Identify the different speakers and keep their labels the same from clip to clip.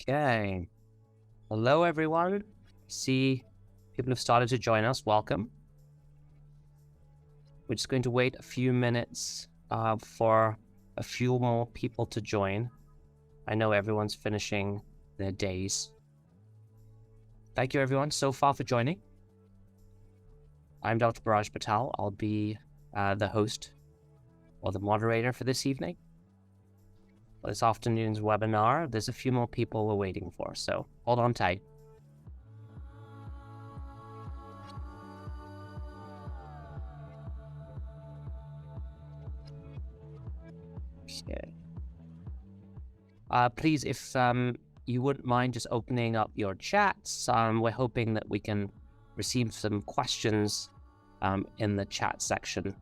Speaker 1: Okay. Hello, everyone. See, people have started to join us. Welcome. We're just going to wait a few minutes for a few more people to join. I know everyone's finishing their days. Thank you, everyone, so far for joining. I'm Dr. Biraj Patel. I'll be the host or the moderator for this evening. For this afternoon's webinar, there's a few more people we're waiting for, so hold on tight. Okay. Please, if you wouldn't mind just opening up your chats, we're hoping that we can receive some questions in the chat section.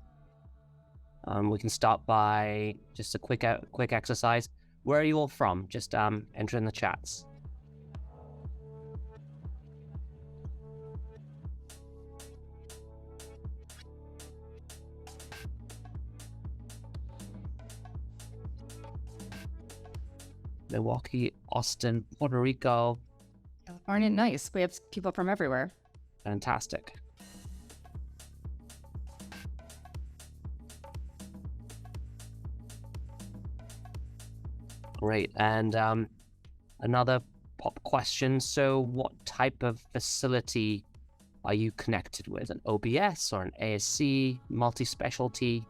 Speaker 1: We can start by just a quick exercise. Where are you all from? Just enter in the chats. Milwaukee, Austin, Puerto Rico.
Speaker 2: California, nice. We have people from everywhere.
Speaker 1: Fantastic. Great. And another pop question. So what type of facility are you connected with? An OBS or an ASC, multi-specialty?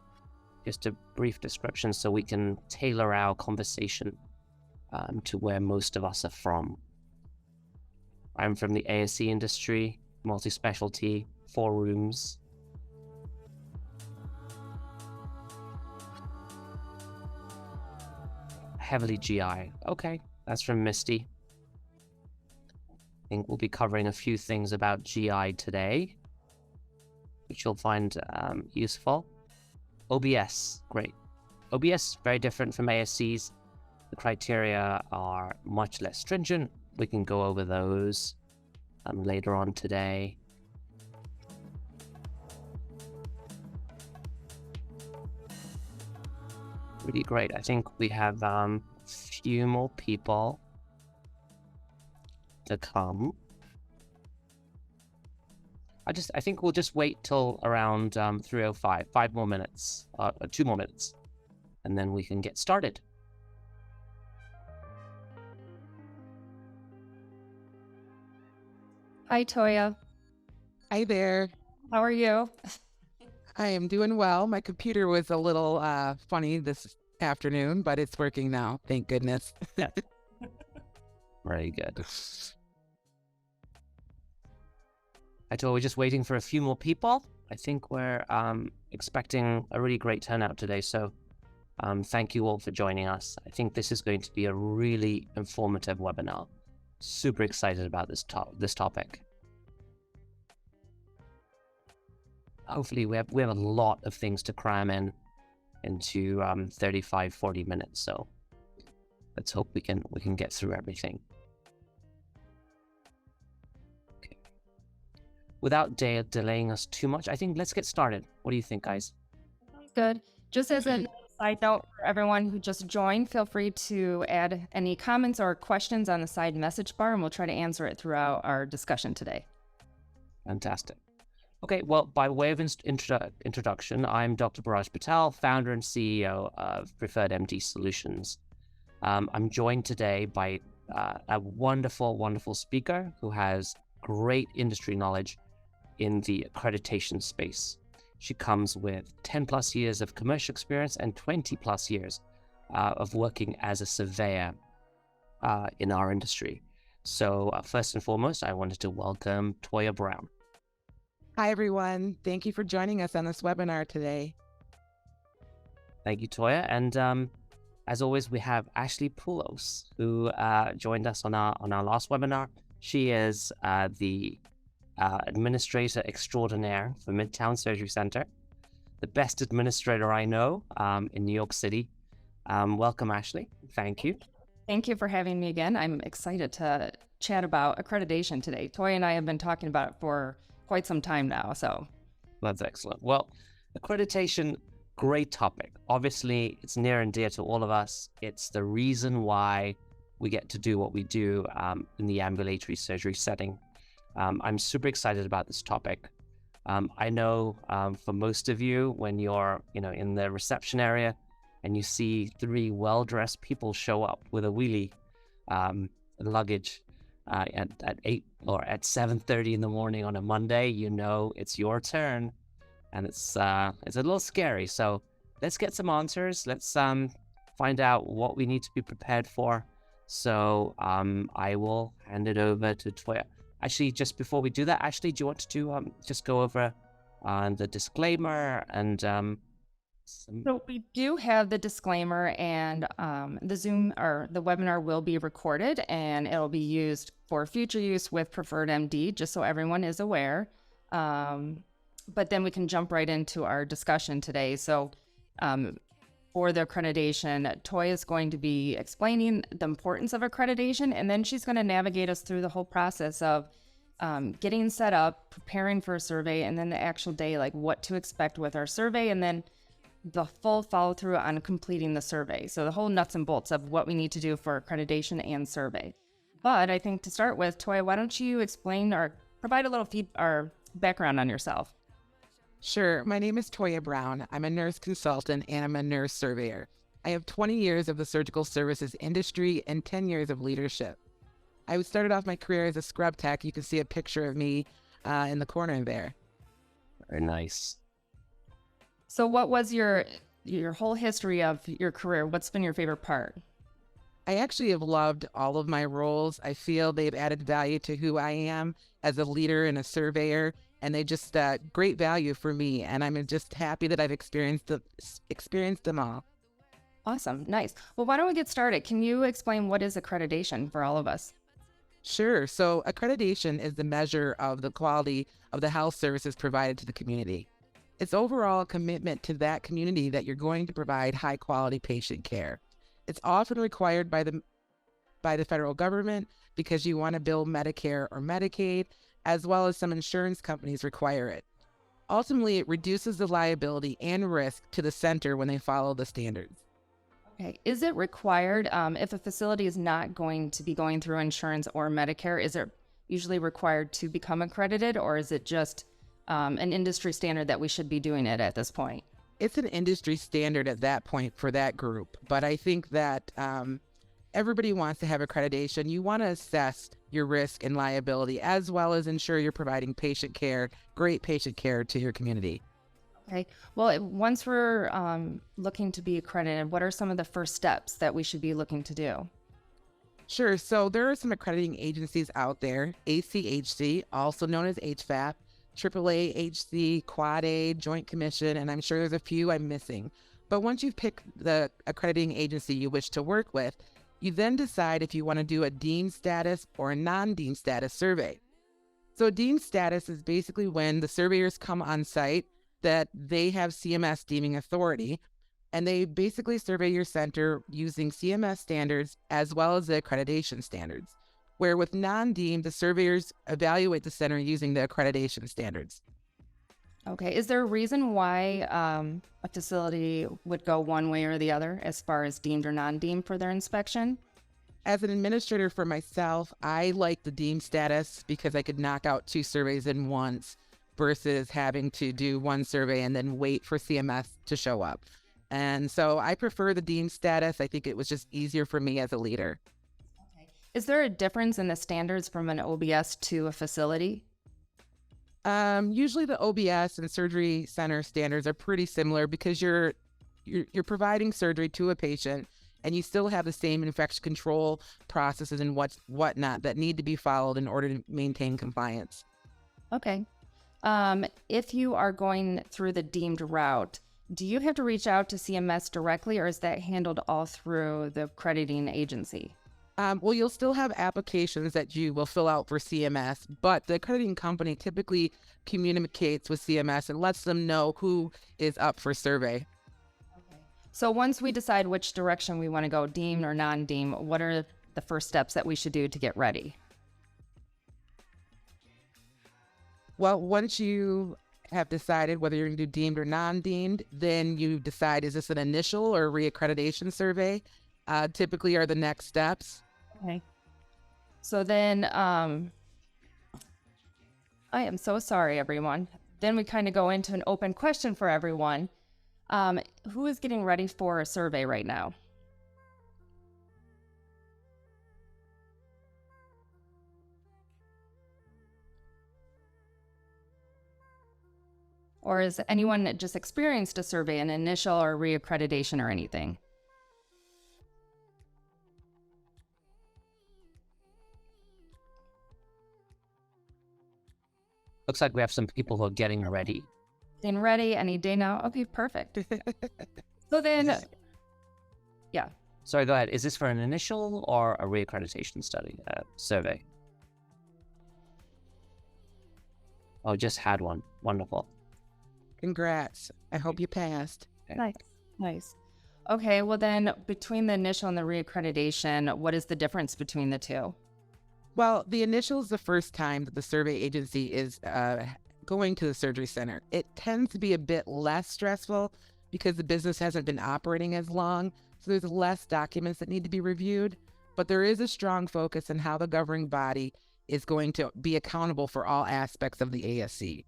Speaker 1: Just a brief description so we can tailor our conversation to where most of us are from. I'm from the ASC industry, multi-specialty, 4 rooms. Heavily GI. Okay, that's from Misty. I think we'll be covering a few things about GI today, which you'll find useful. OBS, great. OBS, very different from ASCs. The criteria are much less stringent. We can go over those later on today. Really great. I think we have a few more people to come. I think we'll just wait till around 3:05, 5 more minutes, 2 more minutes, and then we can get started.
Speaker 2: Hi, Toya.
Speaker 3: Hi there.
Speaker 2: How are you?
Speaker 3: I am doing well. My computer was a little funny this afternoon, but it's working now. Thank goodness.
Speaker 1: Very good. I told we're just waiting for a few more people. I think we're expecting a really great turnout today. So thank you all for joining us. I think this is going to be a really informative webinar. Super excited about this topic. Hopefully we have a lot of things to cram into 35-40 minutes. So let's hope we can get through everything. Okay. Without delaying us too much, I think let's get started. What do you think, guys?
Speaker 2: Good. Just as a side note for everyone who just joined, feel free to add any comments or questions on the side message bar, and we'll try to answer it throughout our discussion today.
Speaker 1: Fantastic. Okay, well, by way of introduction, I'm Dr. Biraj Patel, founder and CEO of PreferredMD Solutions. I'm joined today by a wonderful, wonderful speaker who has great industry knowledge in the accreditation space. She comes with 10 plus years of commercial experience and 20 plus years of working as a surveyor in our industry. So first and foremost, I wanted to welcome Toya Brown.
Speaker 3: Hi, everyone. Thank you for joining us on this webinar today.
Speaker 1: Thank you, Toya. And as always, we have Ashley Poulos, who joined us on our last webinar. She is the administrator extraordinaire for Midtown Surgery Center, the best administrator I know in New York City. Welcome, Ashley. Thank you.
Speaker 2: Thank you for having me again. I'm excited to chat about accreditation today. Toya and I have been talking about it for quite some time now, so.
Speaker 1: That's excellent. Well, accreditation, great topic. Obviously, it's near and dear to all of us. It's the reason why we get to do what we do in the ambulatory surgery setting. I'm super excited about this topic. I know for most of you, when you're in the reception area and you see three well-dressed people show up with a wheelie and luggage at 8 or at 7:30 in the morning on a Monday, it's your turn, and it's a little scary. So let's get some answers. Let's find out what we need to be prepared for. So I will hand it over to Toya. Actually, just before we do that, Ashley, do you want to just go over the disclaimer and
Speaker 2: So we do have the disclaimer, and the Zoom or the webinar will be recorded, and it'll be used for future use with PreferredMD, just so everyone is aware. But then we can jump right into our discussion today. So for the accreditation, Toya is going to be explaining the importance of accreditation, and then she's going to navigate us through the whole process of getting set up, preparing for a survey, and then the actual day, like what to expect with our survey, and then the full follow through on completing the survey. So the whole nuts and bolts of what we need to do for accreditation and survey. But I think to start with, Toya, why don't you explain or provide a little background on yourself?
Speaker 3: Sure. My name is Toya Brown. I'm a nurse consultant and I'm a nurse surveyor. I have 20 years of the surgical services industry and 10 years of leadership. I started off my career as a scrub tech. You can see a picture of me in the corner there.
Speaker 1: Very nice.
Speaker 2: So what was your whole history of your career? What's been your favorite part?
Speaker 3: I actually have loved all of my roles. I feel they've added value to who I am as a leader and a surveyor, and they just great value for me. And I'm just happy that I've experienced them all.
Speaker 2: Awesome. Nice. Well, why don't we get started? Can you explain what is accreditation for all of us?
Speaker 3: Sure. So accreditation is the measure of the quality of the health services provided to the community. It's overall a commitment to that community that you're going to provide high quality patient care. It's often required by the federal government because you want to bill Medicare or Medicaid, as well as some insurance companies require it. Ultimately, it reduces the liability and risk to the center when they follow the standards.
Speaker 2: Okay. Is it required if a facility is not going to be going through insurance or Medicare? Is it usually required to become accredited, or is it just an industry standard that we should be doing it at this point?
Speaker 3: It's an industry standard at that point for that group, but I think that everybody wants to have accreditation. You want to assess your risk and liability, as well as ensure you're providing patient care, great patient care to your community.
Speaker 2: Okay. Well, once we're looking to be accredited, what are some of the first steps that we should be looking to do?
Speaker 3: Sure. So there are some accrediting agencies out there, ACHC, also known as HFAP, AAA, HC, Quad A, Joint Commission, and I'm sure there's a few I'm missing. But once you've picked the accrediting agency you wish to work with, you then decide if you want to do a deemed status or a non-deemed status survey. So a deemed status is basically when the surveyors come on site that they have CMS deeming authority, and they basically survey your center using CMS standards as well as the accreditation standards. Where with non-deemed, the surveyors evaluate the center using the accreditation standards.
Speaker 2: Okay. Is there a reason why a facility would go one way or the other as far as deemed or non-deemed for their inspection?
Speaker 3: As an administrator for myself, I like the deemed status because I could knock out 2 surveys in once versus having to do 1 survey and then wait for CMS to show up. And so I prefer the deemed status. I think it was just easier for me as a leader.
Speaker 2: Is there a difference in the standards from an OBS to a facility?
Speaker 3: Usually the OBS and surgery center standards are pretty similar because you're providing surgery to a patient, and you still have the same infection control processes and whatnot that need to be followed in order to maintain compliance.
Speaker 2: Okay. If you are going through the deemed route, do you have to reach out to CMS directly, or is that handled all through the accrediting agency?
Speaker 3: Well, you'll still have applications that you will fill out for CMS, but the accrediting company typically communicates with CMS and lets them know who is up for survey.
Speaker 2: Okay. So once we decide which direction we want to go, deemed or non-deemed, what are the first steps that we should do to get ready?
Speaker 3: Well, once you have decided whether you're going to do deemed or non-deemed, then you decide, is this an initial or reaccreditation survey? Typically are the next steps.
Speaker 2: Okay. So then, I am so sorry, everyone. Then we kind of go into an open question for everyone. Who is getting ready for a survey right now? Or has anyone just experienced a survey, an initial or reaccreditation or anything?
Speaker 1: Looks like we have some people who are getting ready.
Speaker 2: Getting ready any day now? Okay, perfect. So then, yeah.
Speaker 1: Sorry, go ahead. Is this for an initial or a reaccreditation study, survey? Oh, just had one. Wonderful.
Speaker 3: Congrats. I hope you passed.
Speaker 2: Nice. Nice. Okay, well then, between the initial and the reaccreditation, what is the difference between the two?
Speaker 3: Well, the initial is the first time that the survey agency is going to the surgery center. It tends to be a bit less stressful because the business hasn't been operating as long, so there's less documents that need to be reviewed, but there is a strong focus on how the governing body is going to be accountable for all aspects of the ASC.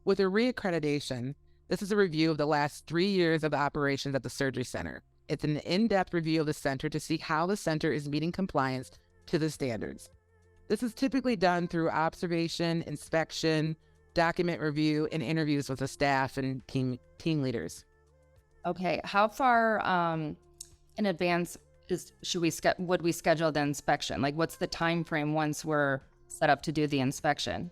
Speaker 3: With a reaccreditation, this is a review of the last 3 years of the operations at the surgery center. It's an in-depth review of the center to see how the center is meeting compliance to the standards. This is typically done through observation, inspection, document review, and interviews with the staff and team leaders.
Speaker 2: Okay, how far in advance would we schedule the inspection? Like, what's the time frame once we're set up to do the inspection?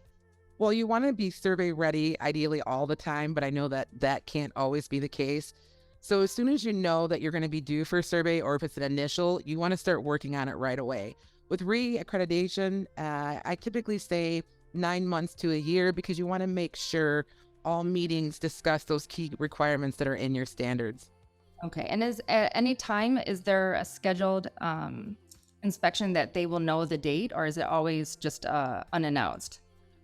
Speaker 3: Well, you want to be survey ready, ideally all the time, but I know that that can't always be the case. So as soon as you know that you're going to be due for a survey, or if it's an initial, you want to start working on it right away. With reaccreditation, I typically say 9 months to a year, because you want to make sure all meetings discuss those key requirements that are in your standards.
Speaker 2: Okay, and is at any time, is there a scheduled inspection that they will know the date, or is it always just unannounced?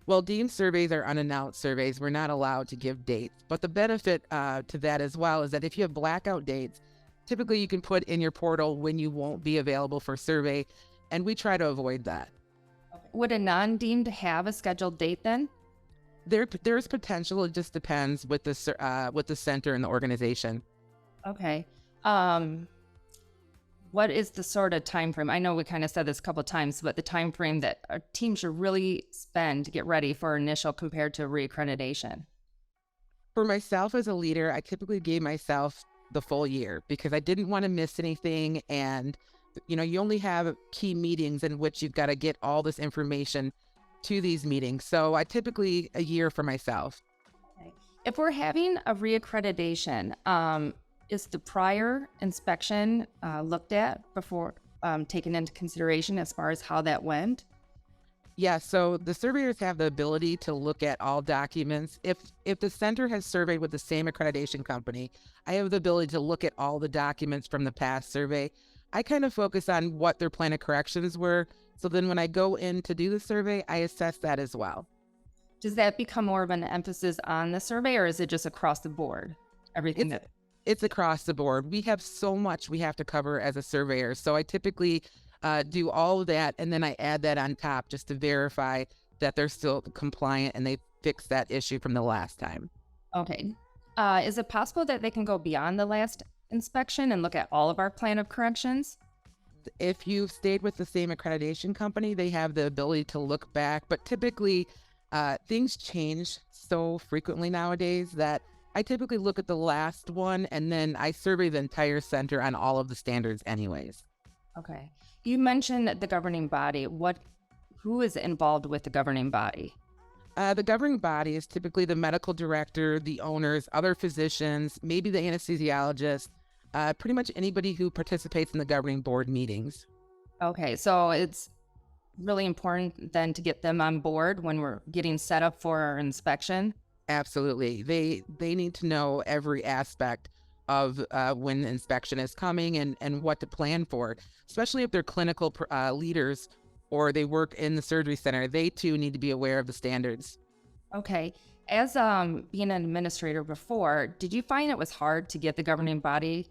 Speaker 3: Well, deemed surveys are unannounced surveys. We're not allowed to give dates. But the benefit to that as well is that if you have blackout dates, typically you can put in your portal when you won't be available for survey, and we try to avoid that.
Speaker 2: Okay. Would a non-deemed have a scheduled date then?
Speaker 3: There's potential. It just depends with the center and the organization.
Speaker 2: Okay. What is the sort of time frame? I know we kind of said this a couple of times, but the time frame that our team should really spend to get ready for initial compared to reaccreditation?
Speaker 3: For myself as a leader, I typically gave myself the full year because I didn't want to miss anything. And, you only have key meetings in which you've got to get all this information to these meetings. So I typically a year for myself.
Speaker 2: Okay. If we're having a reaccreditation, is the prior inspection looked at before taken into consideration as far as how that went?
Speaker 3: Yeah, so the surveyors have the ability to look at all documents. If the center has surveyed with the same accreditation company, I have the ability to look at all the documents from the past survey. I kind of focus on what their plan of corrections were. So then when I go in to do the survey, I assess that as well.
Speaker 2: Does that become more of an emphasis on the survey, or is it just across the board? Everything
Speaker 3: It's across the board. We have so much we have to cover as a surveyor. So I typically do all of that, and then I add that on top just to verify that they're still compliant and they fixed that issue from the last time.
Speaker 2: Okay. Is it possible that they can go beyond the last inspection and look at all of our plan of corrections?
Speaker 3: If you've stayed with the same accreditation company, they have the ability to look back, but typically things change so frequently nowadays that I typically look at the last one and then I survey the entire center on all of the standards anyways.
Speaker 2: Okay. You mentioned the governing body. Who is involved with the governing body?
Speaker 3: The governing body is typically the medical director, the owners, other physicians, maybe the anesthesiologist, pretty much anybody who participates in the governing board meetings.
Speaker 2: Okay, so it's really important then to get them on board when we're getting set up for our inspection?
Speaker 3: Absolutely. They need to know every aspect of when the inspection is coming and what to plan for, especially if they're clinical leaders or they work in the surgery center. They too need to be aware of the standards.
Speaker 2: Okay. As being an administrator before, did you find it was hard to get the governing body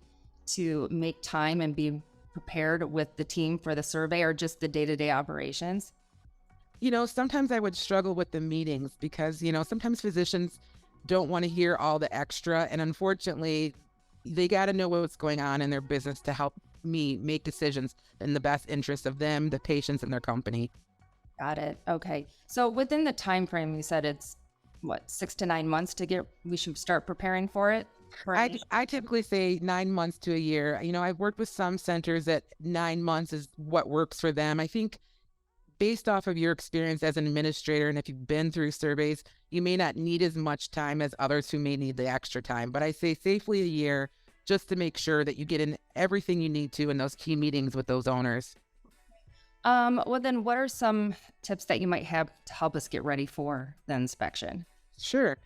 Speaker 2: to make time and be prepared with the team for the survey or just the day-to-day operations?
Speaker 3: Sometimes I would struggle with the meetings because, sometimes physicians don't want to hear all the extra. And unfortunately, they got to know what's going on in their business to help me make decisions in the best interest of them, the patients, and their company.
Speaker 2: Got it. Okay. So within the time frame, you said it's 6 to 9 months we should start preparing for it?
Speaker 3: I typically say 9 months to a year. I've worked with some centers that 9 months is what works for them. I think based off of your experience as an administrator, and if you've been through surveys, you may not need as much time as others who may need the extra time. But I say safely a year just to make sure that you get in everything you need to in those key meetings with those owners.
Speaker 2: Well, then what are some tips that you might have to help us get ready for the inspection?
Speaker 3: Sure.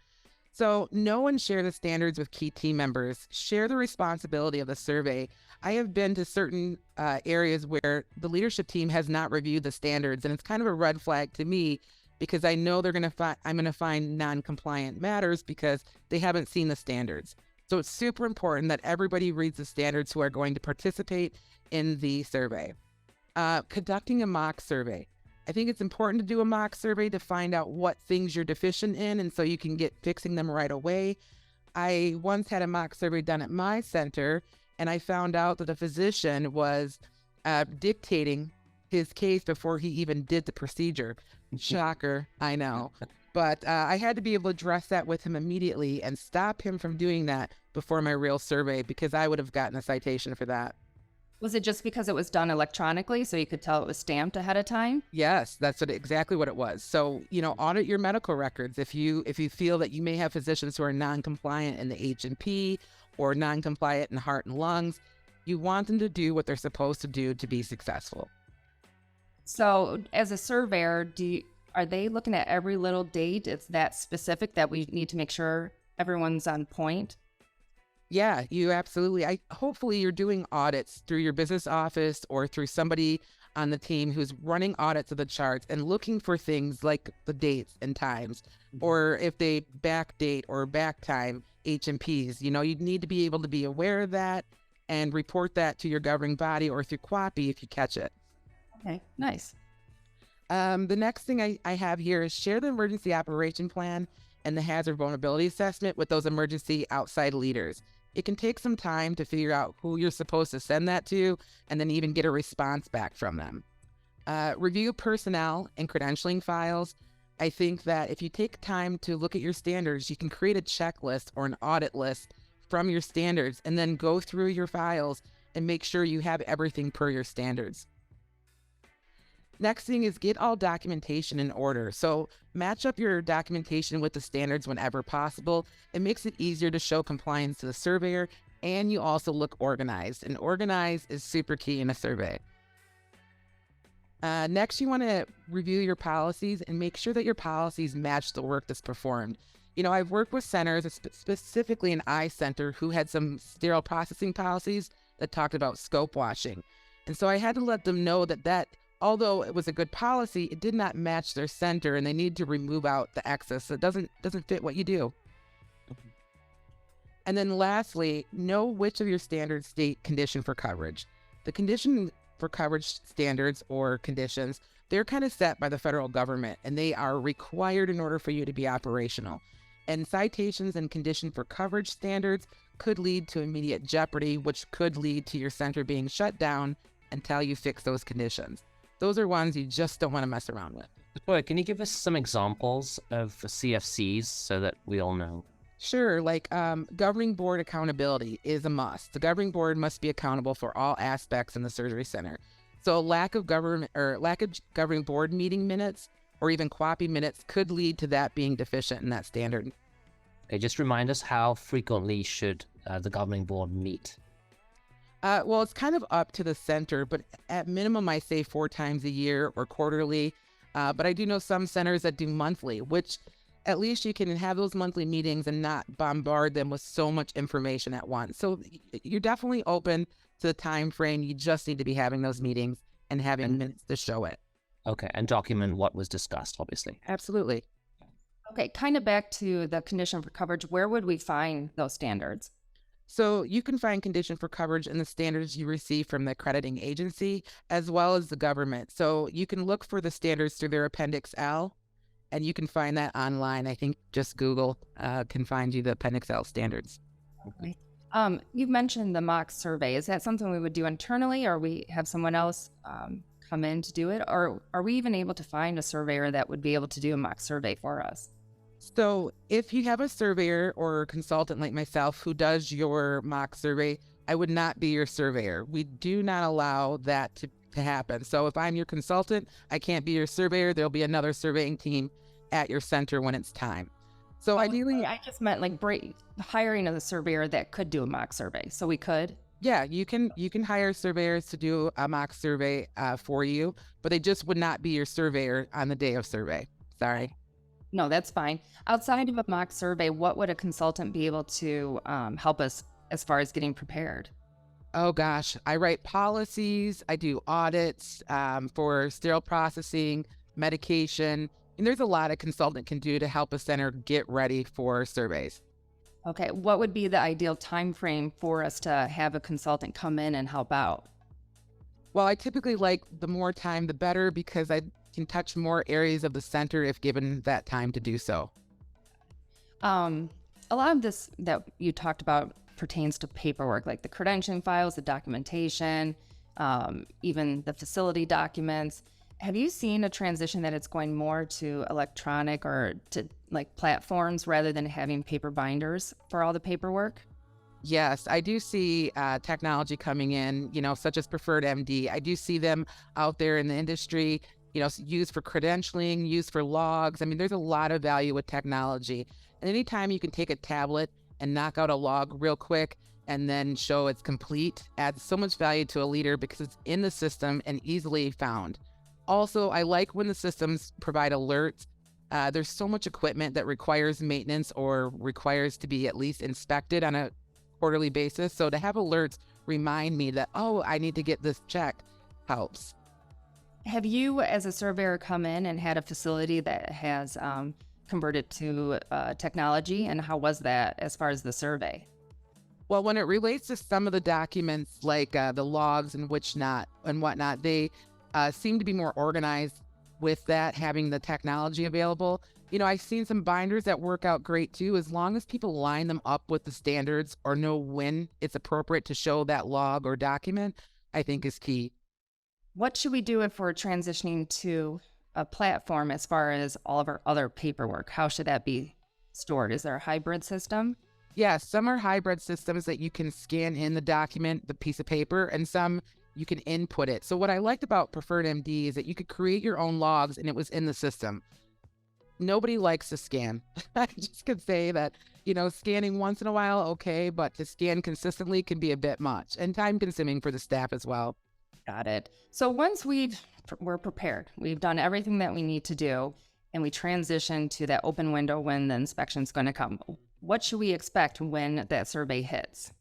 Speaker 3: So know and share the standards with key team members. Share the responsibility of the survey. I have been to certain areas where the leadership team has not reviewed the standards, and it's kind of a red flag to me because I know I'm going to find non-compliant matters because they haven't seen the standards. So it's super important that everybody reads the standards who are going to participate in the survey. Conducting a mock survey. I think it's important to do a mock survey to find out what things you're deficient in, and so you can get fixing them right away. I once had a mock survey done at my center, and I found out that a physician was dictating his case before he even did the procedure. Shocker, I know. But I had to be able to address that with him immediately and stop him from doing that before my real survey because I would have gotten a citation for that.
Speaker 2: Was it just because it was done electronically so you could tell it was stamped ahead of time?
Speaker 3: Yes, that's exactly what it was. So, audit your medical records. If you feel that you may have physicians who are non-compliant in the H&P or non-compliant in heart and lungs, you want them to do what they're supposed to do to be successful.
Speaker 2: So as a surveyor, are they looking at every little date? It's that specific that we need to make sure everyone's on point?
Speaker 3: Yeah, you absolutely. Hopefully you're doing audits through your business office or through somebody on the team who's running audits of the charts and looking for things like the dates and times, or if they backdate or back time H&Ps. You need to be able to be aware of that and report that to your governing body or through QAPI if you catch it.
Speaker 2: Okay, nice.
Speaker 3: The next thing I have here is share the emergency operation plan and the hazard vulnerability assessment with those emergency outside leaders. It can take some time to figure out who you're supposed to send that to and then even get a response back from them. Review personnel and credentialing files. I think that if you take time to look at your standards, you can create a checklist or an audit list from your standards and then go through your files and make sure you have everything per your standards. Next thing is get all documentation in order. So match up your documentation with the standards whenever possible. It makes it easier to show compliance to the surveyor, and you also look organized. And organized is super key in a survey. Next, you want to review your policies and make sure that your policies match the work that's performed. I've worked with centers, specifically an eye center, who had some sterile processing policies that talked about scope washing. And so I had to let them know that although it was a good policy, it did not match their center and they need to remove out the excess. So it doesn't fit what you do. And then lastly, know which of your standards state condition for coverage. The condition for coverage standards or conditions, they're kind of set by the federal government and they are required in order for you to be operational. And citations and condition for coverage standards could lead to immediate jeopardy, which could lead to your center being shut down until you fix those conditions. Those are ones you just don't want to mess around with.
Speaker 1: Toya, can you give us some examples of CFCs so that we all know?
Speaker 3: Sure, like governing board accountability is a must. The governing board must be accountable for all aspects in the surgery center. So lack of governing board meeting minutes or even QAPI minutes could lead to that being deficient in that standard.
Speaker 1: Okay, just remind us, how frequently should the governing board meet?
Speaker 3: Well, it's kind of up to the center, but at minimum, I say 4 times a year or quarterly. But I do know some centers that do monthly, which at least you can have those monthly meetings and not bombard them with so much information at once. So you're definitely open to the time frame. You just need to be having those meetings and having minutes to show it.
Speaker 1: Okay, and document what was discussed, obviously.
Speaker 3: Absolutely.
Speaker 2: Okay, kind of back to the condition for coverage, where would we find those standards?
Speaker 3: So you can find condition for coverage in the standards you receive from the accrediting agency as well as the government. So you can look for the standards through their Appendix L, and you can find that online. I think just Google can find you the Appendix L standards.
Speaker 2: Okay. You mentioned the mock survey. Is that something we would do internally, or we have someone else come in to do it? Or are we even able to find a surveyor that would be able to do a mock survey for us?
Speaker 3: So if you have a surveyor or a consultant like myself who does your mock survey, I would not be your surveyor. We do not allow that to happen. So if I'm your consultant, I can't be your surveyor. There'll be another surveying team at your center when it's time. So ideally,
Speaker 2: I just meant like hiring of the surveyor that could do a mock survey. So we could.
Speaker 3: yeah, you can hire surveyors to do a mock survey for you, but they just would not be your surveyor on the day of survey. Sorry.
Speaker 2: No, that's fine. Outside of a mock survey, what would a consultant be able to help us as far as getting prepared?
Speaker 3: Oh gosh, I write policies, I do audits for sterile processing, medication, and there's a lot a consultant can do to help a center get ready for surveys.
Speaker 2: Okay, what would be the ideal time frame for us to have a consultant come in and help out?
Speaker 3: Well, I typically like the more time, the better, because I can touch more areas of the center if given that time to do so.
Speaker 2: A lot of this that you talked about pertains to paperwork, like the credentialing files, the documentation, even the facility documents. Have you seen a transition that it's going more to electronic or to like platforms rather than having paper binders for all the paperwork?
Speaker 3: Yes, I do see technology coming in, such as PreferredMD. I do see them out there in the industry, used for credentialing, used for logs. I mean, there's a lot of value with technology. And anytime you can take a tablet and knock out a log real quick and then show it's complete adds so much value to a leader because it's in the system and easily found. Also, I like when the systems provide alerts. There's so much equipment that requires maintenance or requires to be at least inspected on a quarterly basis. So to have alerts remind me that, oh, I need to get this checked helps.
Speaker 2: Have you, as a surveyor, come in and had a facility that has converted to technology, and how was that as far as the survey?
Speaker 3: Well, when it relates to some of the documents like the logs and whatnot, they seem to be more organized with that, having the technology available. I've seen some binders that work out great too, as long as people line them up with the standards or know when it's appropriate to show that log or document, I think is key.
Speaker 2: What should we do if we're transitioning to a platform as far as all of our other paperwork? How should that be stored? Is there a hybrid system?
Speaker 3: Yeah, some are hybrid systems that you can scan in the document, the piece of paper, and some you can input it. So what I liked about PreferredMD is that you could create your own logs and it was in the system. Nobody likes to scan. I just could say that, scanning once in a while, okay, but to scan consistently can be a bit much and time consuming for the staff as well.
Speaker 2: Got it. So once we're prepared, we've done everything that we need to do, and we transition to that open window when the inspection's going to come, what should we expect when that survey hits?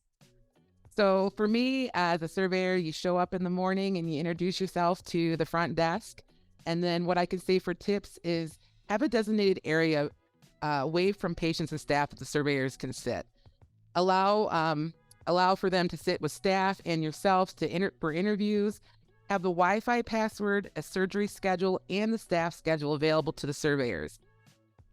Speaker 3: So for me, as a surveyor, you show up in the morning and you introduce yourself to the front desk. And then what I can say for tips is have a designated area away from patients and staff that the surveyors can sit. Allow for them to sit with staff and yourselves for interviews. Have the Wi-Fi password, a surgery schedule, and the staff schedule available to the surveyors.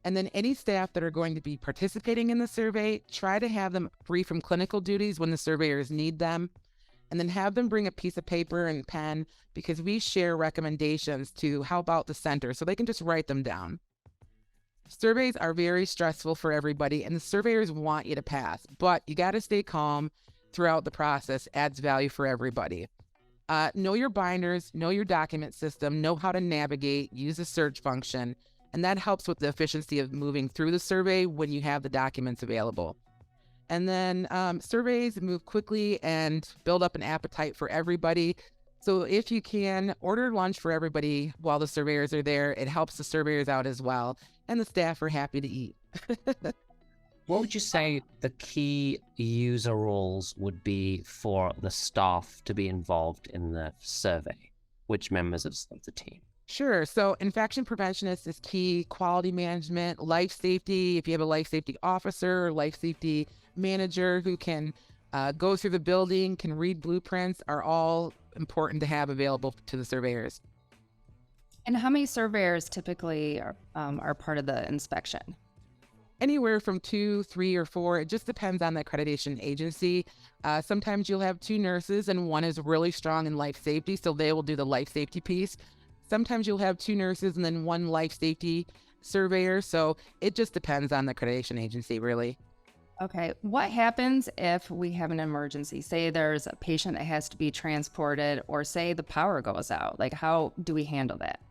Speaker 3: And then any staff that are going to be participating in the survey, try to have them free from clinical duties when the surveyors need them. And then have them bring a piece of paper and pen because we share recommendations to help out the center so they can just write them down. Surveys are very stressful for everybody and the surveyors want you to pass, but you got to stay calm throughout the process. Adds value for everybody. Know your binders, know your document system, know how to navigate, use the search function, and that helps with the efficiency of moving through the survey when you have the documents available. And then surveys move quickly and build up an appetite for everybody. So if you can, order lunch for everybody while the surveyors are there. It helps the surveyors out as well, and the staff are happy to eat.
Speaker 1: What would you say the key user roles would be for the staff to be involved in the survey? Which members of the team?
Speaker 3: Sure. So infection preventionist is key, quality management, life safety. If you have a life safety officer or life safety manager who can goes through the building, can read blueprints, are all important to have available to the surveyors.
Speaker 2: And how many surveyors typically are part of the inspection?
Speaker 3: Anywhere from 2, 3, or 4. It just depends on the accreditation agency. Sometimes you'll have 2 nurses and one is really strong in life safety, so they will do the life safety piece. Sometimes you'll have 2 nurses and then 1 life safety surveyor. So it just depends on the accreditation agency, really.
Speaker 2: Okay. What happens if we have an emergency? Say there's a patient that has to be transported, or say the power goes out. Like, how do we handle that?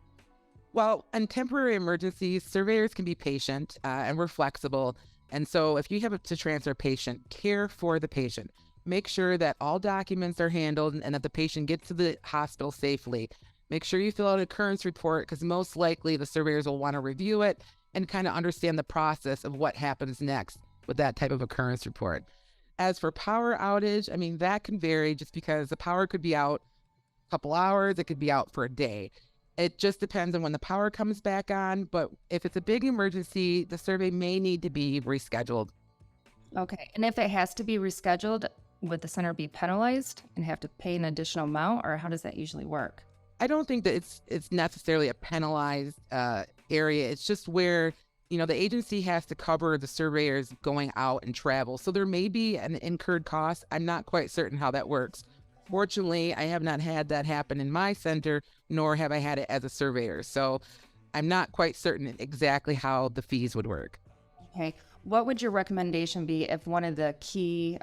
Speaker 3: Well, in temporary emergencies, surveyors can be patient and we're flexible. And so if you have to transfer a patient, care for the patient. Make sure that all documents are handled and that the patient gets to the hospital safely. Make sure you fill out an occurrence report, because most likely the surveyors will want to review it and kind of understand the process of what happens next with that type of occurrence report. As for power outage, I mean, that can vary just because the power could be out a couple hours, it could be out for a day. It just depends on when the power comes back on, but if it's a big emergency, the survey may need to be rescheduled.
Speaker 2: Okay. And if it has to be rescheduled, would the center be penalized and have to pay an additional amount, or how does that usually work?
Speaker 3: I don't think that it's necessarily a penalized area. It's just where, the agency has to cover the surveyors going out and travel. So there may be an incurred cost. I'm not quite certain how that works. Fortunately, I have not had that happen in my center, nor have I had it as a surveyor. So I'm not quite certain exactly how the fees would work.
Speaker 2: Okay. What would your recommendation be if one of the key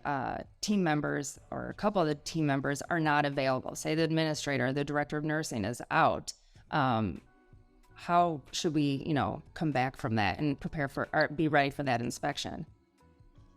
Speaker 2: team members or a couple of the team members are not available? Say the administrator, the director of nursing is out. How should we, come back from that and prepare for or be ready for that inspection?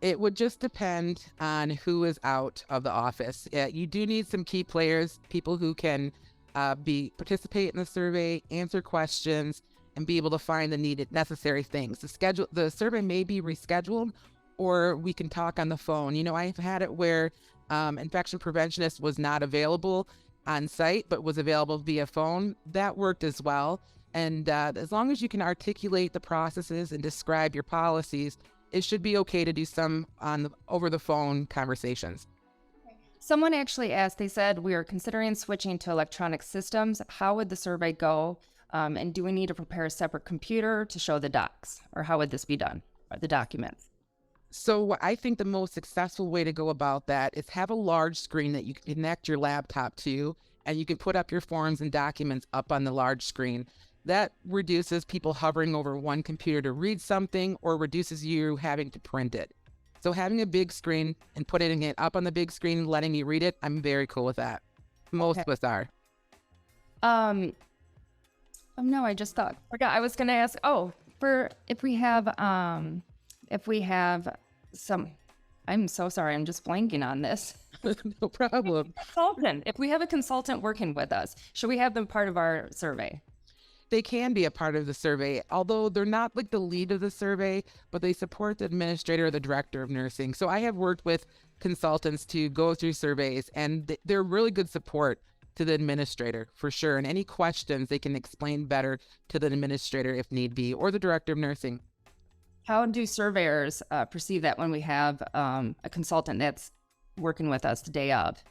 Speaker 3: It would just depend on who is out of the office. You do need some key players, people who can participate in the survey, answer questions, and be able to find the necessary things. The survey may be rescheduled, or we can talk on the phone. I've had it where infection preventionist was not available on site, but was available via phone. That worked as well. And as long as you can articulate the processes and describe your policies, it should be okay to do some over the phone conversations.
Speaker 2: Someone actually asked, they said, we are considering switching to electronic systems. How would the survey go? And do we need to prepare a separate computer to show the docs? Or how would this be done, or the documents?
Speaker 3: So I think the most successful way to go about that is have a large screen that you can connect your laptop to, and you can put up your forms and documents up on the large screen. That reduces people hovering over one computer to read something, or reduces you having to print it. So having a big screen and putting it up on the big screen and letting me read it, I'm very cool with that. Most of us are.
Speaker 2: Oh no, I just forgot. I was going to ask, if we have some, I'm so sorry, I'm just blanking on this.
Speaker 3: No problem.
Speaker 2: Consultant. If we have a consultant working with us, should we have them part of our survey?
Speaker 3: They can be a part of the survey, although they're not like the lead of the survey, but they support the administrator or the director of nursing. So I have worked with consultants to go through surveys, and they're really good support to the administrator for sure. And any questions, they can explain better to the administrator if need be, or the director of nursing.
Speaker 2: How do surveyors perceive that when we have a consultant that's working with us the day of?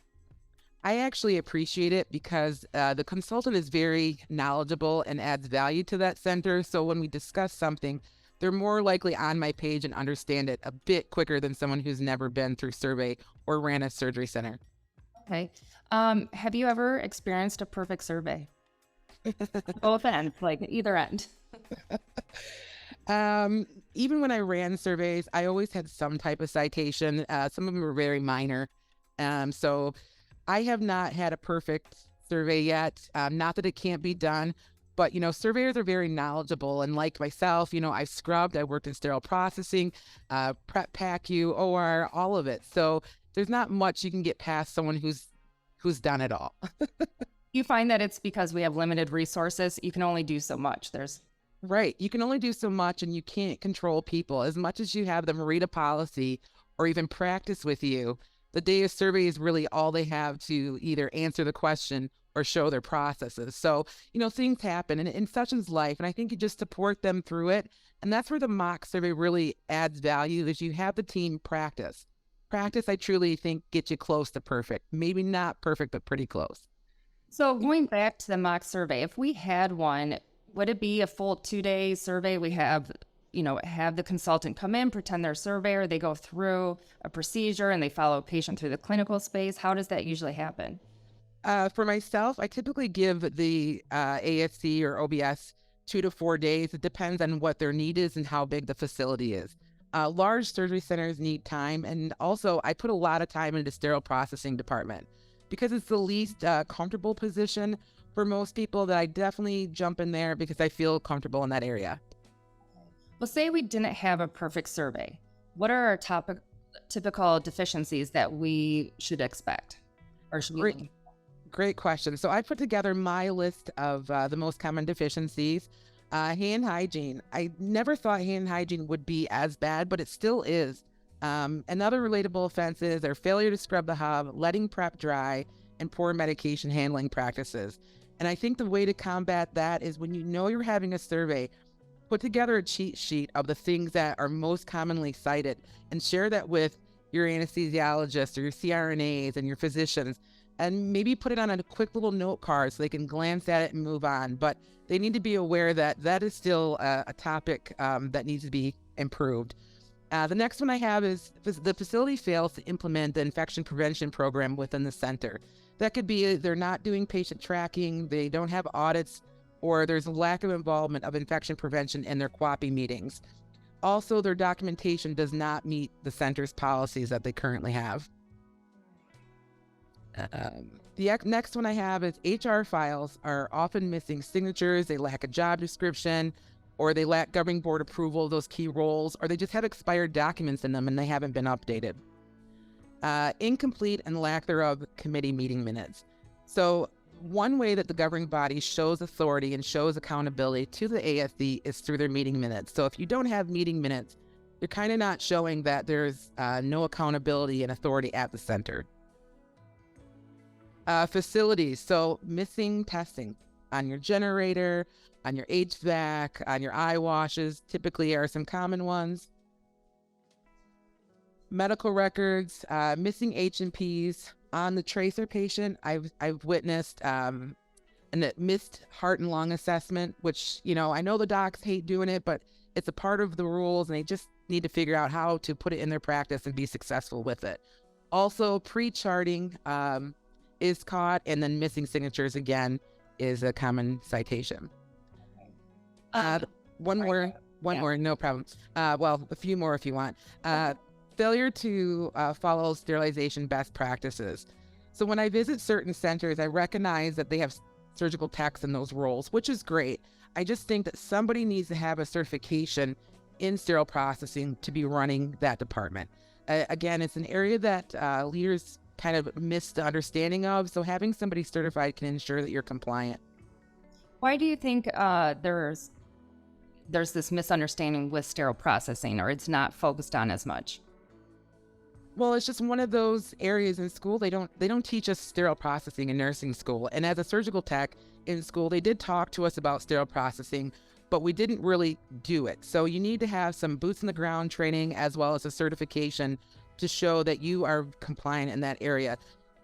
Speaker 3: I actually appreciate it because the consultant is very knowledgeable and adds value to that center. So when we discuss something, they're more likely on my page and understand it a bit quicker than someone who's never been through survey or ran a surgery center.
Speaker 2: Okay. Have you ever experienced a perfect survey? Both ends, like either end.
Speaker 3: Even when I ran surveys, I always had some type of citation. Some of them were very minor. So I have not had a perfect survey yet. Not that it can't be done, but, surveyors are very knowledgeable. And like myself, I've scrubbed, I worked in sterile processing, prep, PACU, OR, all of it. So there's not much you can get past someone who's done it all.
Speaker 2: You find that it's because we have limited resources. You can only do so much.
Speaker 3: Right. You can only do so much, and you can't control people. As much as you have them read a policy or even practice with you, the day of survey is really all they have to either answer the question or show their processes. So, things happen, and such is life. And I think you just support them through it. And that's where the mock survey really adds value, is you have the team practice. practice, I truly think, gets you close to perfect. Maybe not perfect, but pretty close.
Speaker 2: So going back to the mock survey, if we had one, would it be a full 2-day survey? We have the consultant come in, pretend they're a surveyor, they go through a procedure and they follow a patient through the clinical space. How does that usually happen?
Speaker 3: For myself, I typically give the ASC or OBS 2 to 4 days. It depends on what their need is and how big the facility is. Large surgery centers need time, and also I put a lot of time into sterile processing department because it's the least comfortable position for most people, that I definitely jump in there because I feel comfortable in that area.
Speaker 2: Well, say we didn't have a perfect survey. What are our typical deficiencies that we should expect? Or should we
Speaker 3: Great question. So I put together my list of the most common deficiencies. Hand hygiene. I never thought hand hygiene would be as bad, but it still is. Another relatable offenses are failure to scrub the hub, letting prep dry, and poor medication handling practices. And I think the way to combat that is, when you know you're having a survey, put together a cheat sheet of the things that are most commonly cited and share that with your anesthesiologist or your CRNAs and your physicians, and maybe put it on a quick little note card so they can glance at it and move on. But they need to be aware that that is still a topic that needs to be improved. The next one I have is the facility fails to implement the infection prevention program within the center. That could be they're not doing patient tracking, they don't have audits, or there's a lack of involvement of infection prevention in their QAPI meetings. Also, their documentation does not meet the center's policies that they currently have. The next one I have is HR files are often missing signatures, they lack a job description, or they lack governing board approval of those key roles, or they just have expired documents in them and they haven't been updated. Incomplete and lack thereof committee meeting minutes. So one way that the governing body shows authority and shows accountability to the ASC is through their meeting minutes. So if you don't have meeting minutes, you're kind of not showing that there's no accountability and authority at the center. Facilities, so missing testing on your generator, on your HVAC, on your eye washes, typically are some common ones. Medical records, missing H&Ps on the tracer patient. I've witnessed a missed heart and lung assessment, which, I know the docs hate doing it, but it's a part of the rules and they just need to figure out how to put it in their practice and be successful with it. Also, pre-charting is caught, and then missing signatures again is a common citation. One more, no problem. Well, a few more if you want. Failure to follow sterilization best practices. So when I visit certain centers, I recognize that they have surgical techs in those roles, which is great. I just think that somebody needs to have a certification in sterile processing to be running that department. Again, it's an area that leaders kind of miss the understanding of, so having somebody certified can ensure that you're compliant.
Speaker 2: Why do you think there's this misunderstanding with sterile processing, or it's not focused on as much?
Speaker 3: Well, it's just one of those areas in school. They don't teach us sterile processing in nursing school. And as a surgical tech in school, they did talk to us about sterile processing, but we didn't really do it. So you need to have some boots on the ground training as well as a certification to show that you are compliant in that area.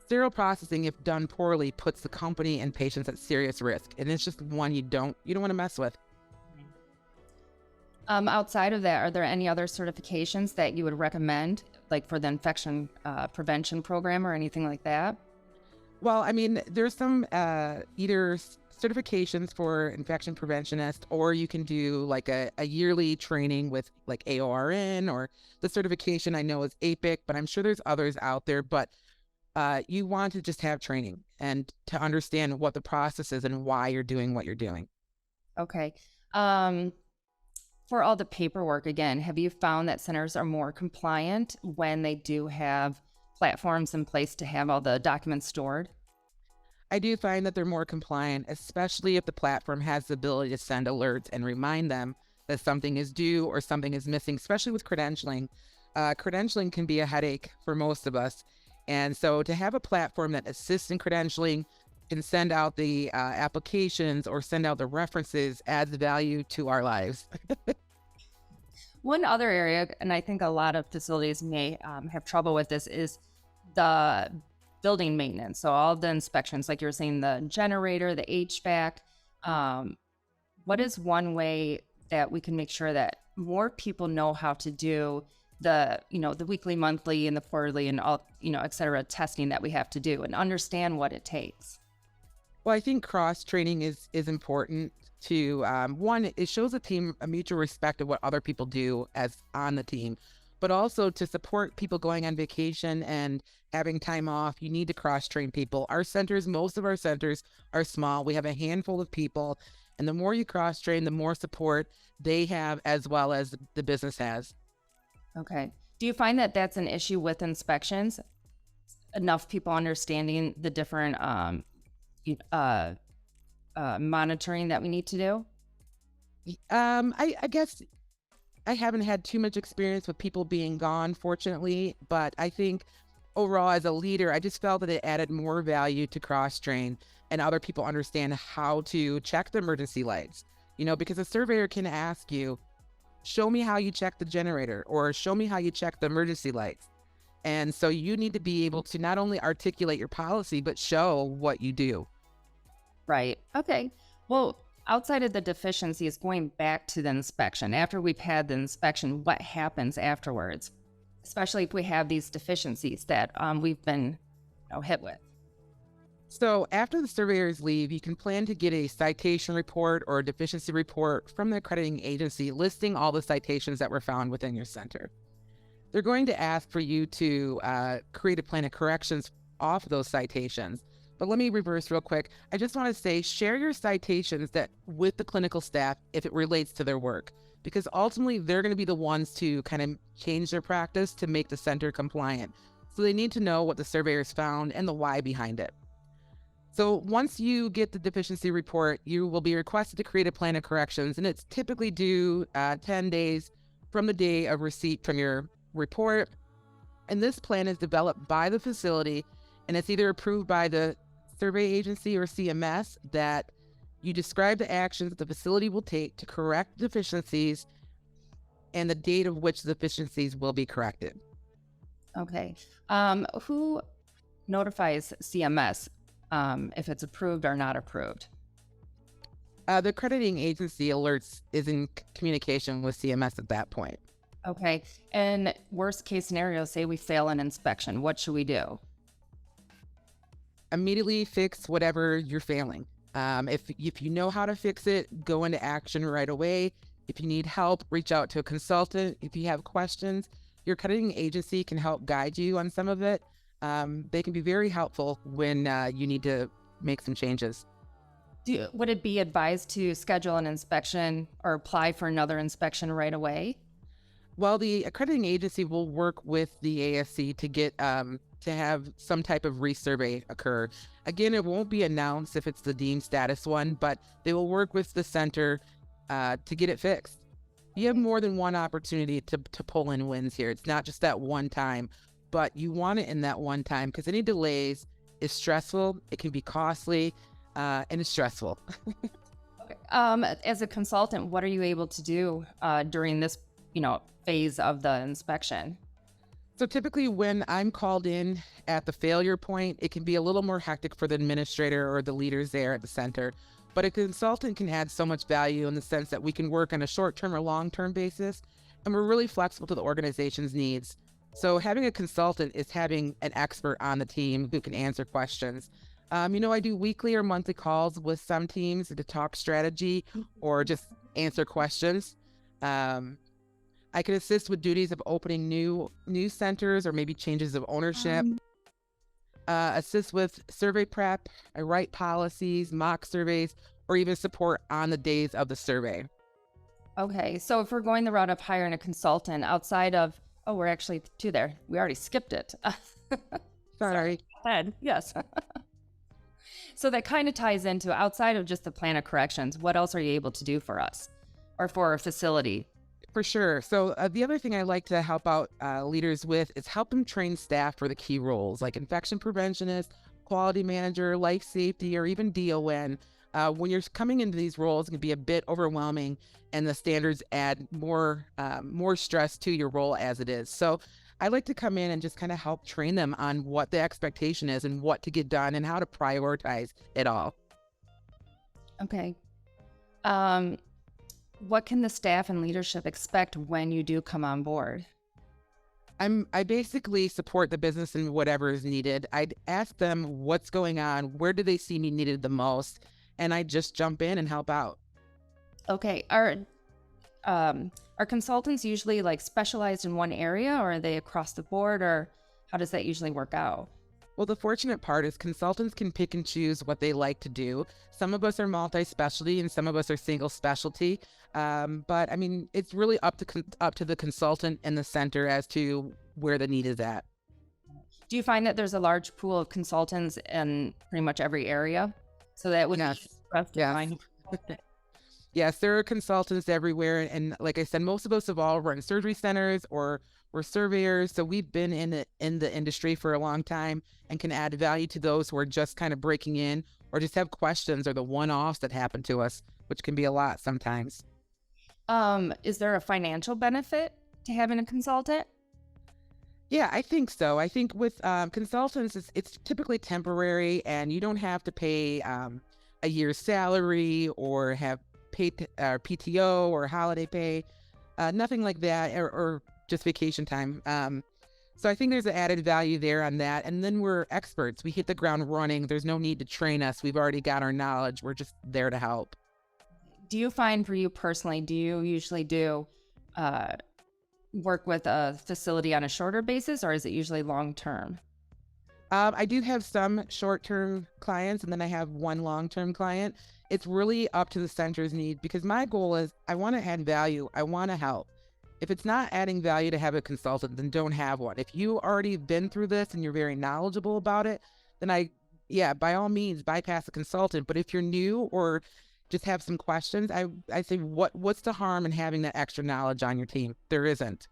Speaker 3: Sterile processing, if done poorly, puts the company and patients at serious risk. And it's just one you don't want to mess with.
Speaker 2: Outside of that, are there any other certifications that you would recommend, like for the infection prevention program or anything like that?
Speaker 3: Well, I mean, there's some either certifications for infection preventionist, or you can do like a yearly training with like AORN, or the certification I know is APIC, but I'm sure there's others out there. But you want to just have training and to understand what the process is and why you're doing what you're doing.
Speaker 2: Okay. For all the paperwork, again, have you found that centers are more compliant when they do have platforms in place to have all the documents stored?
Speaker 3: I do find that they're more compliant, especially if the platform has the ability to send alerts and remind them that something is due or something is missing, especially with credentialing. Credentialing can be a headache for most of us. And so to have a platform that assists in credentialing, can send out the applications or send out the references, adds value to our lives.
Speaker 2: One other area, and I think a lot of facilities may have trouble with this, is the building maintenance. So all the inspections, like you were saying, the generator, the HVAC. What is one way that we can make sure that more people know how to do the weekly, monthly, and the quarterly, and all, et cetera, testing that we have to do, and understand what it takes?
Speaker 3: Well, I think cross training is important to one, it shows a team a mutual respect of what other people do as on the team, but also to support people going on vacation and having time off. You need to cross train people. Most of our centers are small. We have a handful of people, and the more you cross train, the more support they have as well as the business has.
Speaker 2: Okay. Do you find that that's an issue with inspections? Enough people understanding the different monitoring that we need to do?
Speaker 3: I guess I haven't had too much experience with people being gone, fortunately, but I think overall as a leader, I just felt that it added more value to cross train and other people understand how to check the emergency lights, because a surveyor can ask you, show me how you check the generator, or show me how you check the emergency lights. And so you need to be able to not only articulate your policy, but show what you do.
Speaker 2: Right. Okay. Well, outside of the deficiencies, going back to the inspection, after we've had the inspection, what happens afterwards? Especially if we have these deficiencies that we've been hit with.
Speaker 3: So after the surveyors leave, you can plan to get a citation report or a deficiency report from the accrediting agency listing all the citations that were found within your center. They're going to ask for you to create a plan of corrections off those citations. But let me reverse real quick. I just want to say, share your citations with the clinical staff if it relates to their work, because ultimately they're going to be the ones to kind of change their practice to make the center compliant. So they need to know what the surveyors found and the why behind it. So once you get the deficiency report, you will be requested to create a plan of corrections, and it's typically due 10 days from the day of receipt from your report. And this plan is developed by the facility, and it's either approved by the survey agency or CMS, that you describe the actions that the facility will take to correct deficiencies and the date of which the deficiencies will be corrected.
Speaker 2: Okay. Who notifies CMS if it's approved or not approved?
Speaker 3: The accrediting agency is in communication with CMS at that point.
Speaker 2: Okay. And worst case scenario, say we fail an inspection, what should we do?
Speaker 3: Immediately fix whatever you're failing. If you know how to fix it, go into action right away. If you need help, reach out to a consultant. If you have questions, your accrediting agency can help guide you on some of it. They can be very helpful when you need to make some changes.
Speaker 2: Would it be advised to schedule an inspection or apply for another inspection right away?
Speaker 3: Well, the accrediting agency will work with the ASC to get to have some type of resurvey occur. Again, it won't be announced if it's the deemed status one, but they will work with the center to get it fixed. You have more than one opportunity to pull in wins here. It's not just that one time, but you want it in that one time, because any delays is stressful. It can be costly, and it's stressful.
Speaker 2: Okay. As a consultant, what are you able to do during this, phase of the inspection?
Speaker 3: So typically when I'm called in at the failure point, it can be a little more hectic for the administrator or the leaders there at the center. But a consultant can add so much value in the sense that we can work on a short-term or long-term basis, and we're really flexible to the organization's needs. So having a consultant is having an expert on the team who can answer questions. I do weekly or monthly calls with some teams to talk strategy or just answer questions. I can assist with duties of opening new centers or maybe changes of ownership. Assist with survey prep. I write policies, mock surveys, or even support on the days of the survey.
Speaker 2: Okay, so if we're going the route of hiring a consultant outside of, we're actually two there. We already skipped it.
Speaker 3: Sorry.
Speaker 2: Yes. So that kind of ties into, outside of just the plan of corrections, what else are you able to do for us or for our facility?
Speaker 3: For sure. So the other thing I like to help out leaders with is help them train staff for the key roles like infection preventionist, quality manager, life safety, or even DON. When you're coming into these roles, it can be a bit overwhelming, and the standards add more stress to your role as it is. So I like to come in and just kind of help train them on what the expectation is and what to get done and how to prioritize it all.
Speaker 2: Okay. What can the staff and leadership expect when you do come on board?
Speaker 3: I basically support the business in whatever is needed. I'd ask them what's going on, where do they see me needed the most, and I just jump in and help out.
Speaker 2: Okay. Are consultants usually like specialized in one area, or are they across the board, or how does that usually work out?
Speaker 3: Well, the fortunate part is consultants can pick and choose what they like to do. Some of us are multi-specialty and some of us are single specialty. But I mean, it's really up to the consultant and the center as to where the need is at.
Speaker 2: Do you find that there's a large pool of consultants in pretty much every area? So that would
Speaker 3: Yes.
Speaker 2: be rough to
Speaker 3: Yes.
Speaker 2: find.
Speaker 3: Yes, there are consultants everywhere. And like I said, most of us have all run surgery centers or we're surveyors. So we've been in the industry for a long time and can add value to those who are just kind of breaking in or just have questions or the one-offs that happen to us, which can be a lot sometimes.
Speaker 2: Is there a financial benefit to having a consultant?
Speaker 3: Yeah, I think so. I think with consultants, it's typically temporary and you don't have to pay a year's salary or have PTO or holiday pay, nothing like that, or just vacation time. So I think there's an added value there on that. And then we're experts. We hit the ground running. There's no need to train us. We've already got our knowledge. We're just there to help.
Speaker 2: Do you find for you personally, do you usually do work with a facility on a shorter basis, or is it usually long term?
Speaker 3: I do have some short-term clients and then I have one long-term client. It's really up to the center's need because my goal is I want to add value. I want to help. If it's not adding value to have a consultant, then don't have one. If you already been through this and you're very knowledgeable about it, then by all means, bypass a consultant. But if you're new or just have some questions, I say, what's the harm in having that extra knowledge on your team? There isn't.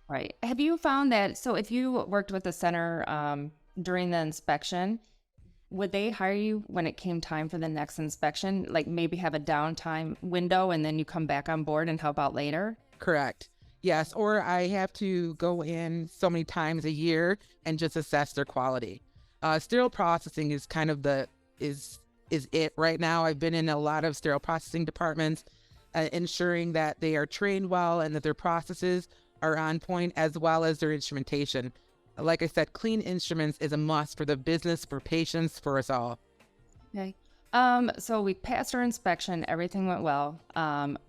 Speaker 2: Right. Have you found that, so if you worked with the center during the inspection, would they hire you when it came time for the next inspection? Like maybe have a downtime window and then you come back on board and help out later?
Speaker 3: Correct. Yes. Or I have to go in so many times a year and just assess their quality. Sterile processing is kind of is it right now. I've been in a lot of sterile processing departments, ensuring that they are trained well and that their processes are on point as well as their instrumentation. Like I said, clean instruments is a must for the business, for patients, for us all.
Speaker 2: Okay. So we passed our inspection, everything went well.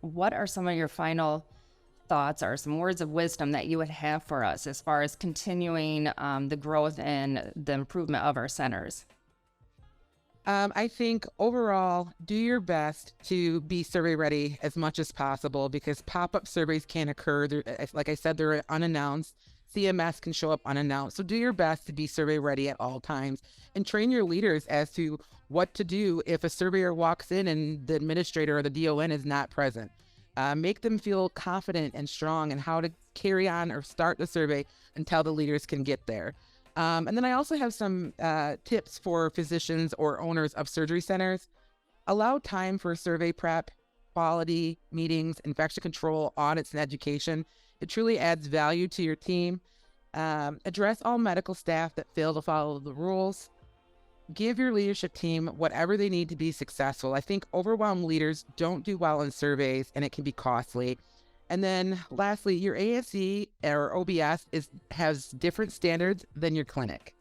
Speaker 2: What are some of your final thoughts or some words of wisdom that you would have for us as far as continuing the growth and the improvement of our centers?
Speaker 3: I think overall, do your best to be survey ready as much as possible because pop-up surveys can occur. Like I said, they're unannounced. CMS can show up unannounced. So do your best to be survey ready at all times and train your leaders as to what to do if a surveyor walks in and the administrator or the DON is not present. Make them feel confident and strong in how to carry on or start the survey until the leaders can get there. And then I also have some tips for physicians or owners of surgery centers. Allow time for survey prep, quality, meetings, infection control, audits, and education. It truly adds value to your team. Address all medical staff that fail to follow the rules. Give your leadership team whatever they need to be successful. I think overwhelmed leaders don't do well in surveys, and it can be costly. And then lastly, your ASC or OBS has different standards than your clinic.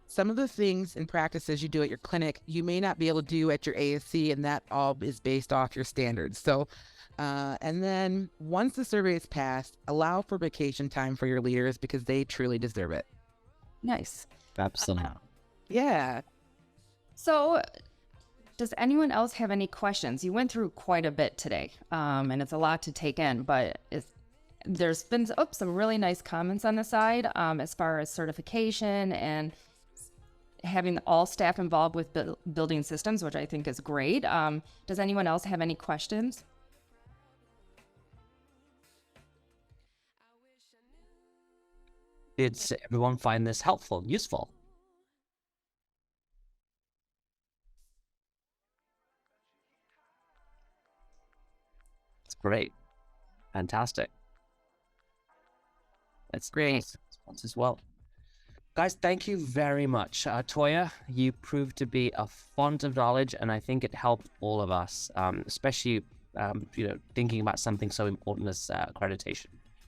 Speaker 3: Some of the things and practices you do at your clinic, you may not be able to do at your ASC, and that all is based off your standards. So, and then once the survey is passed, allow for vacation time for your leaders because they truly deserve it.
Speaker 2: Nice.
Speaker 1: Absolutely.
Speaker 3: Yeah.
Speaker 2: So does anyone else have any questions? You went through quite a bit today, and it's a lot to take in, but there's been some really nice comments on the side as far as certification and having all staff involved with building systems, which I think is great. Does anyone else have any questions?
Speaker 1: Did everyone find this helpful, useful? Great. Fantastic. That's
Speaker 3: Great.
Speaker 1: response as well. Guys, thank you very much. Toya, you proved to be a font of knowledge, and I think it helped all of us, especially thinking about something so important as accreditation.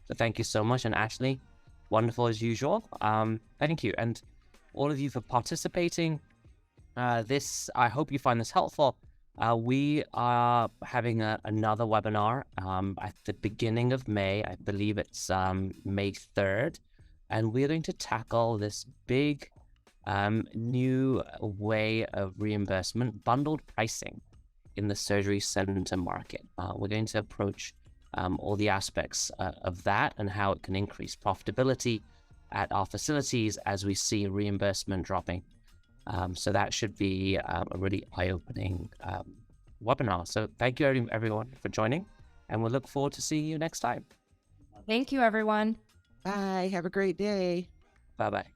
Speaker 1: So thank you so much. And Ashley, wonderful as usual. Thank you. And all of you for participating. I hope you find this helpful. We are having another webinar at the beginning of May. I believe it's May 3rd. And we're going to tackle this big new way of reimbursement, bundled pricing in the surgery center market. We're going to approach all the aspects of that and how it can increase profitability at our facilities as we see reimbursement dropping. So that should be a really eye-opening webinar. So thank you everyone for joining, and we'll look forward to seeing you next time.
Speaker 2: Thank you, everyone.
Speaker 3: Bye. Have a great day.
Speaker 1: Bye-bye.